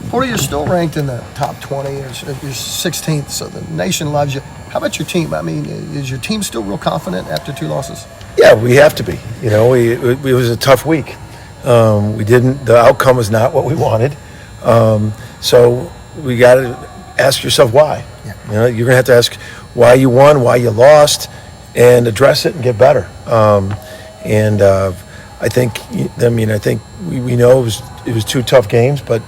Porter, you're still ranked in the top 20. You're 16th, so the nation loves you. How about your team? I mean, is your team still real confident after 2 losses? Yeah, we have to be. You know, it was a tough week. The outcome was not what we wanted. So we got to ask yourself why. Yeah. You know, you're going to have to ask why you won, why you lost, and address it and get better. I think we know it was 2 tough games, but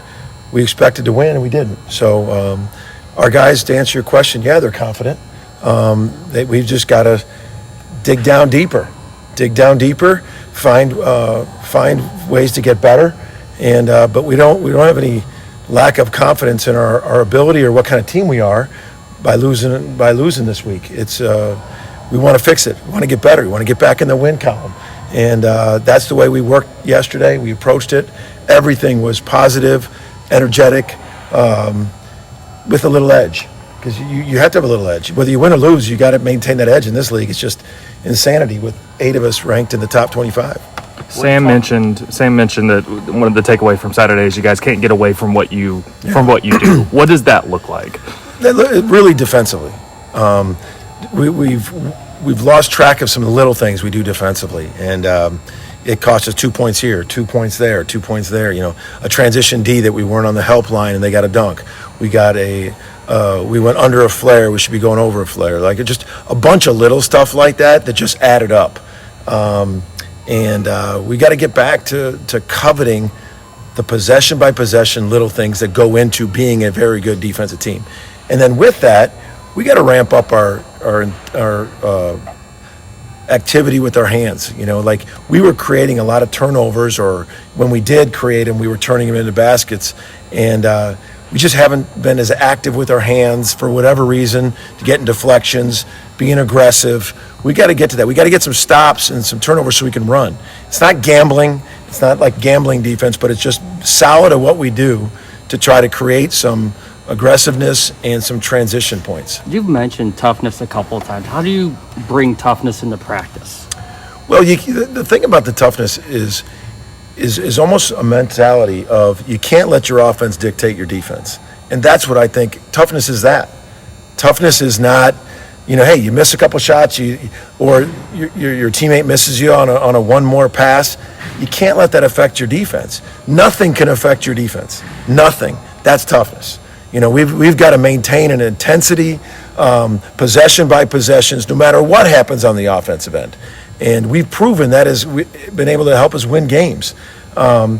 we expected to win and we didn't. So our guys, to answer your question, yeah, they're confident. We've just got to dig down deeper, find ways to get better, but we don't have any lack of confidence in our ability or what kind of team we are by losing this week. It's we want to fix it. We want to get better. We want to get back in the win column, and that's the way we worked yesterday. We approached it. Everything was positive, energetic, with a little edge. Because you have to have a little edge. Whether you win or lose, you got to maintain that edge in this league. It's just insanity with 8 of us ranked in the top 25. Sam mentioned that one of the takeaway from Saturday is you guys can't get away from what you do. What does that look like? Really defensively. We've lost track of some of the little things we do defensively, and it cost us 2 points here, 2 points there, 2 points there. You know, a transition D that we weren't on the help line and they got a dunk. We went under a flare. We should be going over a flare. Like just a bunch of little stuff like that just added up. We got to get back to coveting the possession by possession little things that go into being a very good defensive team. And then with that, we got to ramp up our activity with our hands. You know, like we were creating a lot of turnovers, or when we did create them, we were turning them into baskets. And we just haven't been as active with our hands for whatever reason, to get in deflections, being aggressive. We got to get to that. We got to get some stops and some turnovers so we can run. It's not gambling. It's not like gambling defense, but it's just solid at what we do to try to create some aggressiveness and some transition points. You've mentioned toughness a couple of times. How do you bring toughness into practice? Well, the thing about the toughness is almost a mentality of you can't let your offense dictate your defense. And that's what I think toughness is. That toughness is not, you know, hey, you miss a couple shots, or your teammate misses you on a one more pass. You can't let that affect your defense. Nothing can affect your defense. Nothing. That's toughness. You know, we've got to maintain an intensity, possession by possessions, no matter what happens on the offensive end. And we've proven that has been able to help us win games. I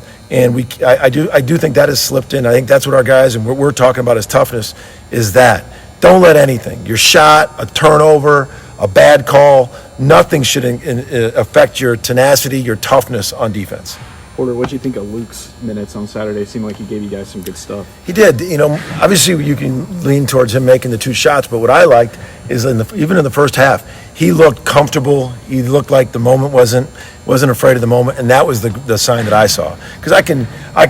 do think that has slipped in. I think that's what our guys and what we're talking about as toughness is that. Don't let anything, your shot, a turnover, a bad call, nothing should affect your tenacity, your toughness on defense. Porter, what do you think of Luke's minutes on Saturday? It seemed like he gave you guys some good stuff. He did. You know, obviously you can lean towards him making the 2 shots, but what I liked is even in the first half, he looked comfortable. He looked like the moment wasn't afraid of the moment, and that was the sign that I saw. Because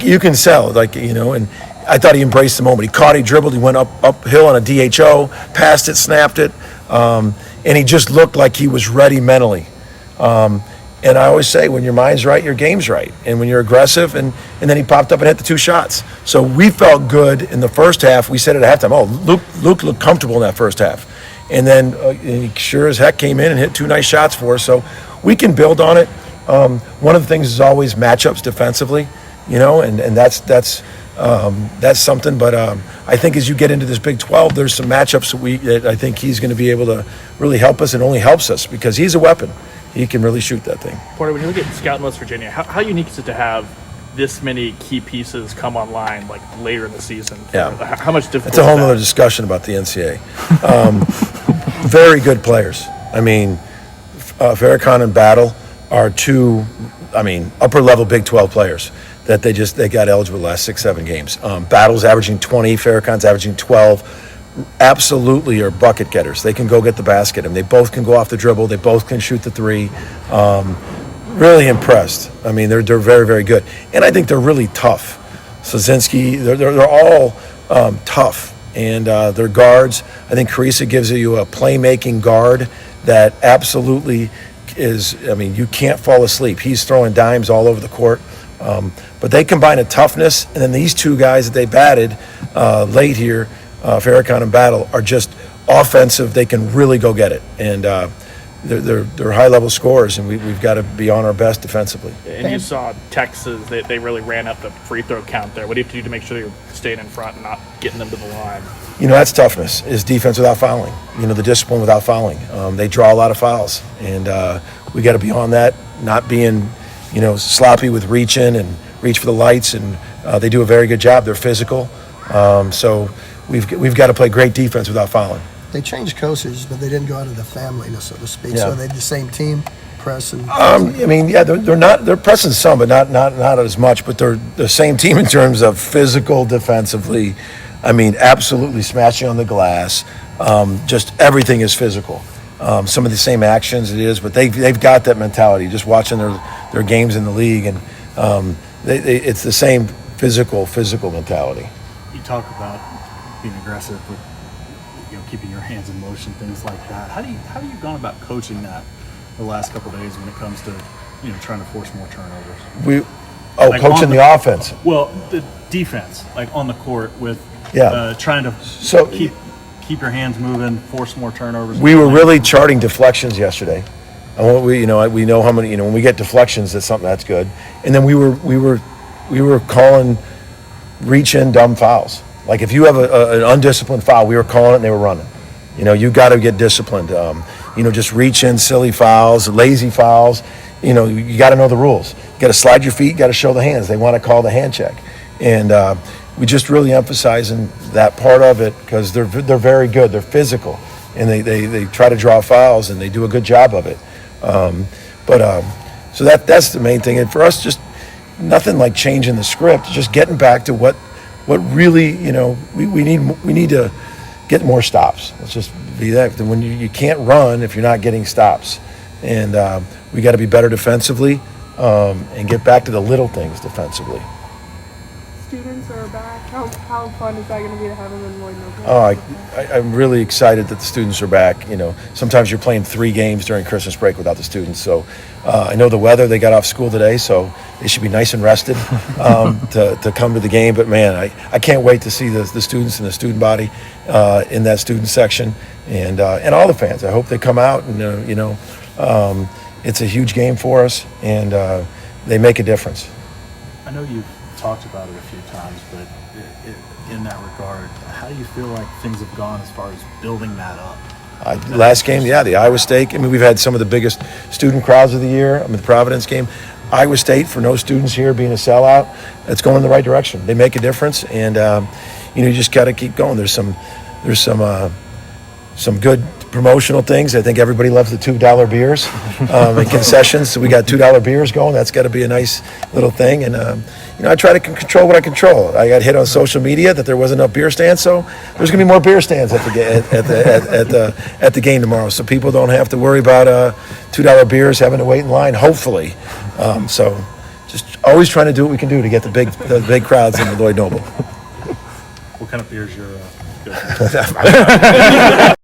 you can sell, like, you know, and I thought he embraced the moment. He dribbled, he went uphill on a DHO, passed it, snapped it, and he just looked like he was ready mentally. And I always say, when your mind's right, your game's right. And when you're aggressive, and then he popped up and hit the 2 shots. So we felt good in the first half. We said at halftime, Luke looked comfortable in that first half. And then he sure as heck came in and hit 2 nice shots for us. So we can build on it. One of the things is always matchups defensively, you know, and that's something. But I think as you get into this Big 12, there's some matchups that I think he's going to be able to really help us, and only helps us because he's a weapon. He can really shoot that thing. Porter, when you look at Scout in West Virginia, how unique is it to have this many key pieces come online like later in the season? Yeah. How much difficult? It's a whole other discussion about the NCAA. Very good players. I mean, Farrakhan and Battle are 2, upper level Big 12 players that they got eligible the last 6-7 games. Battle's averaging 20, Farrakhan's averaging 12. Absolutely are bucket getters. They can go get the basket, and they both can go off the dribble. They both can shoot the 3. Really impressed. I mean, they're very, very good, and I think they're really tough. Sozinski, they're all tough, and they're guards. I think Carissa gives you a playmaking guard that absolutely is. I mean, you can't fall asleep. He's throwing dimes all over the court. But they combine a toughness, and then these two guys that they batted late here, Farrakhan and Battle, are just offensive. They can really go get it, and they're high-level scorers, and we've got to be on our best defensively. And you saw Texas, they really ran up the free throw count there. What do you have to do to make sure you're staying in front and not getting them to the line? That's toughness, is defense without fouling. The discipline without fouling. They draw a lot of fouls, and we got to be on that, not being, sloppy with reaching and reach for the lights, and they do a very good job. They're physical, so we've got to play great defense without fouling. They changed coaches, but they didn't go out of the family, so to speak. Yeah. So they the same team, press and. They're pressing some, but not as much. But they're the same team in terms of physical, defensively. Absolutely smashing on the glass. Just everything is physical. Some of the same actions it is, but they've got that mentality. Just watching their games in the league, and it's the same physical mentality. You talk about being aggressive with keeping your hands in motion, things like that. How do you gone about coaching that the last couple of days when it comes to trying to force more turnovers? Coaching the offense. Well, the defense, like on the court with trying to keep your hands moving, force more turnovers. We were really charting deflections yesterday. And we know how many, when we get deflections, that's something that's good. And then we were calling reach in dumb fouls. Like if you have an undisciplined foul, we were calling it and they were running. You got to get disciplined. Just reach in silly fouls, lazy fouls. You got to know the rules. You got to slide your feet, got to show the hands. They want to call the hand check. And we just really emphasizing that part of it because they're very good. They're physical. And they try to draw fouls and they do a good job of it. So that's the main thing. And for us, just nothing like changing the script, just getting back to what really, we need to get more stops. Let's just be that. When you can't run if you're not getting stops. And we got to be better defensively and get back to the little things defensively. Students are back. How fun is that going to be to have them in Lloyd Noble? Oh, I'm really excited that the students are back. Sometimes you're playing 3 games during Christmas break without the students. So I know the weather, they got off school today, so they should be nice and rested to come to the game. But, man, I can't wait to see the students and the student body in that student section and all the fans. I hope they come out and, it's a huge game for us, and they make a difference. I know you've talked about it a few times, but in that regard, how do you feel like things have gone as far as building that up? Last game, the Iowa State. We've had some of the biggest student crowds of the year. The Providence game. Iowa State, for no students here being a sellout, it's going in the right direction. They make a difference, and you just got to keep going. There's some good promotional things. I think everybody loves the $2 beers and concessions. So we got $2 beers going. That's got to be a nice little thing. And I try to control what I control. I got hit on social media that there wasn't enough beer stands, so there's going to be more beer stands at the game tomorrow. So people don't have to worry about $2 beers having to wait in line. Hopefully, so just always trying to do what we can do to get the big crowds in the Lloyd Noble. What kind of beers you're good?